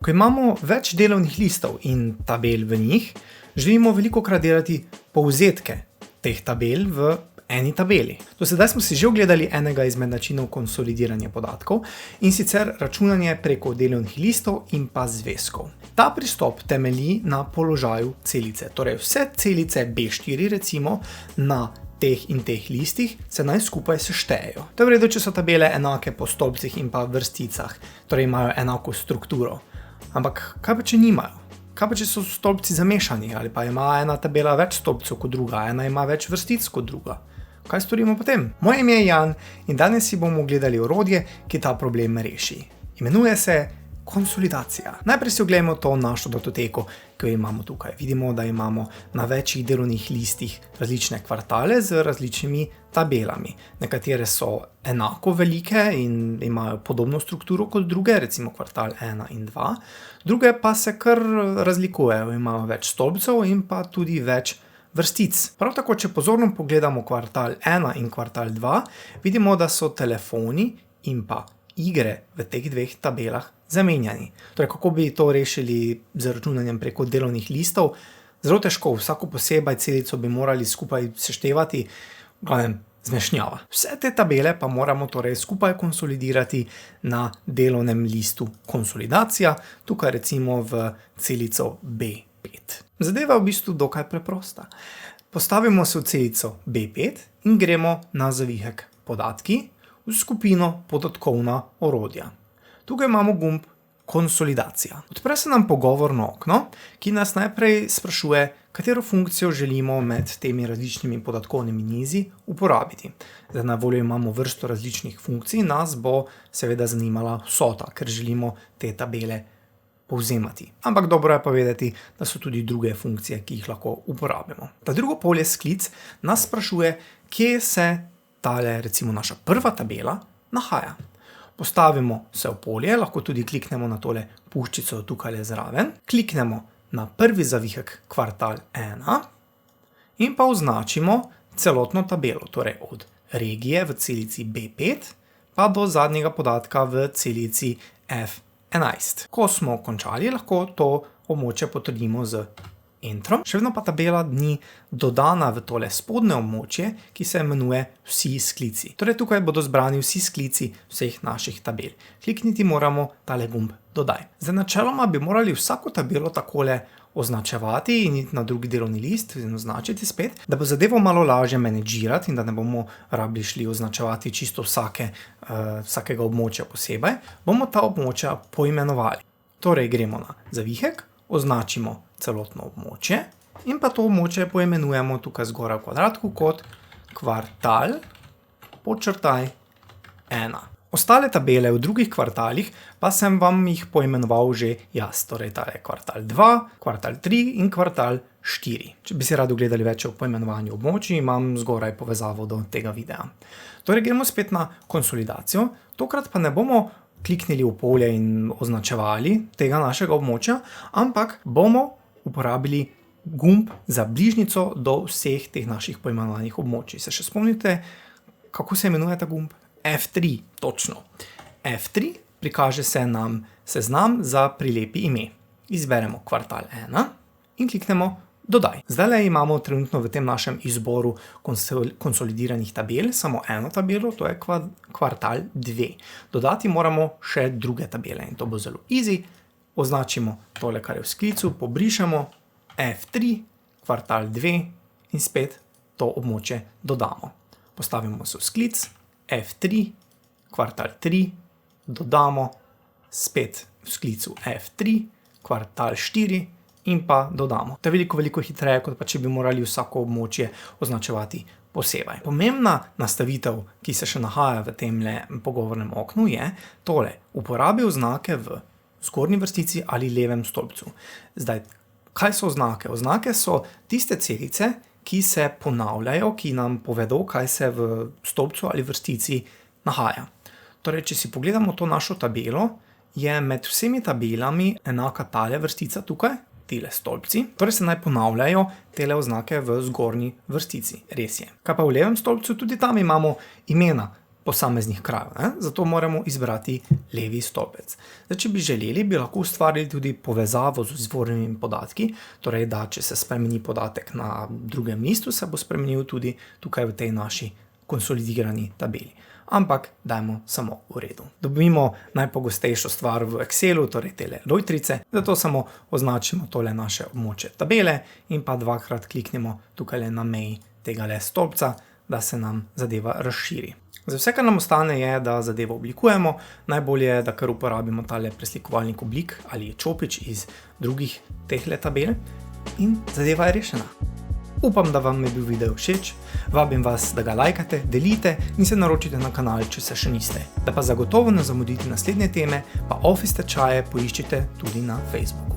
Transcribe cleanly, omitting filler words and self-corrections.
Ko imamo več delovnih listov in tabel v njih, želimo velikokrat delati povzetke teh tabel v eni tabeli. Do sedaj smo si že ogledali enega izmed načinov konsolidiranja podatkov, in sicer računanje preko delovnih listov in pa zvezkov. Ta pristop temelji na položaju celice, torej vse celice B4 recimo na teh in teh listih se naj skupaj seštejejo. To je v redu, če so tabele enake po stolpcih in pa vrsticah, torej imajo enako strukturo. Ampak kaj pa, če nimajo? Kaj pa, če so stolpci zamešani, ali pa ima ena tabela več stolpcev kot druga, ena ima več vrstic kot druga? Kaj storimo potem? Moje ime je Jan in danes si bomo ogledali orodje, ki ta problem reši. Imenuje se konsolidacija. Najprej si oglejmo to našo datoteko, ki jo imamo tukaj. Vidimo, da imamo na večjih delovnih listih različne kvartale z različnimi tabelami. Nekatere so enako velike in imajo podobno strukturo kot druge, recimo kvartal 1 in 2. Druge pa se kar razlikujejo, imajo več stolpcev in pa tudi več vrstic. Prav tako, če pozorno pogledamo kvartal 1 in kvartal 2, vidimo, da so telefoni in pa igre v teh dveh tabelah zamenjani. Torej, kako bi to rešili z računanjem preko delovnih listov? Zelo težko, vsako posebej celico bi morali skupaj seštevati, v glavnem zmešnjava. Vse te tabele pa moramo torej skupaj konsolidirati na delovnem listu konsolidacija, tukaj recimo v celico B5. Zadeva je v bistvu dokaj preprosta. Postavimo se v celico B5 in gremo na zavihek podatki v skupino podatkovna orodja. Tukaj imamo gumb konsolidacija. Odpre se nam pogovorno okno, ki nas najprej sprašuje, katero funkcijo želimo med temi različnimi podatkovnimi nizi uporabiti. Zdaj na voljo imamo vrsto različnih funkcij, nas bo seveda zanimala vsota, ker želimo te tabele povzemati. Ampak dobro je pa vedeti, da so tudi druge funkcije, ki jih lahko uporabimo. Ta drugo polje sklic nas sprašuje, kje se tale, recimo naša prva tabela, nahaja. Postavimo se v polje, lahko tudi kliknemo na tole puščico tukaj zraven, kliknemo na prvi zavihek kvartal 1 in pa označimo celotno tabelo, torej od regije v celici B5 pa do zadnjega podatka v celici F11. Ko smo končali, lahko to območje potrdimo z Entrom. Še vedno pa tabela ni dodana v tole spodnje območje, ki se imenuje vsi sklici. Torej tukaj bodo zbrani vsi sklici vseh naših tabel. Klikniti moramo tale gumb dodaj. Zdaj načeloma bi morali vsako tabelo takole označevati in iti na drugi delovni list in označiti spet, da bo zadevo malo lažje menedžirati in da ne bomo rabili šli označevati čisto vsakega območja posebej, bomo ta območja poimenovali. Torej gremo na zavihek, označimo celotno območje in pa to območje poimenujemo tukaj zgoraj v kvadratku kot kvartal podčrtaj 1. Ostale tabele v drugih kvartalih pa sem vam jih poimenoval že jaz, torej tale kvartal 2, kvartal 3 in kvartal 4. Če bi si radi ogledali več o poimenovanju območij, imam zgoraj povezavo do tega videa. Torej gremo spet na konsolidacijo, tokrat pa ne bomo kliknili v polje in označevali tega našega območja, ampak bomo uporabili gumb za bližnjico do vseh teh naših poimenovanih območij. Se še spomnite, kako se imenuje ta gumb? F3, točno. F3 prikaže se nam seznam za prilepi ime. Izberemo kvartal 1 in kliknemo dodaj. Zdajle imamo trenutno v tem našem izboru konsolidiranih tabel samo eno tabelo, to je kvartal 2. Dodati moramo še druge tabele in to bo zelo easy. Označimo tole, kar je v sklicu, pobrišemo F3, kvartal 2 in spet to območje dodamo. Postavimo se v sklic, F3, kvartal 3, dodamo, spet v sklicu F3, kvartal 4 in pa dodamo. To je veliko hitreje, kot pa če bi morali vsako območje označevati posebej. Pomembna nastavitev, ki se še nahaja v temle pogovornem oknu, je tole. Uporabi oznake v zgornji vrstici ali levem stolpcu. Zdaj, kaj so oznake? Oznake so tiste celice, ki se ponavljajo, ki nam povedo, kaj se v stolpcu ali vrstici nahaja. Torej, če si pogledamo to našo tabelo, je med vsemi tabelami enaka tale vrstica tukaj, tile stolpci, torej se naj ponavljajo tele oznake v zgornji vrstici. Res je. Kaj pa v levem stolpcu? Tudi tam imamo imena posameznih krajev. Zato moramo izbrati levi stolpec. Zdaj, če bi želeli, bi lahko ustvarili tudi povezavo z izvornimi podatki, torej da če se spremeni podatek na drugem listu, se bo spremenil tudi tukaj v tej naši konsolidirani tabeli. Ampak dajmo samo v redu. Dobimo najpogostejšo stvar v Excelu, torej tele lojtrice, zato samo označimo tole naše območje tabele in pa dvakrat kliknemo tukaj na meji tega stolpca, da se nam zadeva razširi. Za vse, kar nam ostane, je, da zadevo oblikujemo. Najbolje je, da kar uporabimo tale preslikovalnik oblik ali čopič iz drugih tehle tabel in zadeva je rešena. Upam, da vam je bil video všeč, vabim vas, da ga lajkate, delite in se naročite na kanal, če se še niste. Da pa zagotovo ne zamudite naslednje teme, pa Office tečaje poiščite tudi na Facebooku.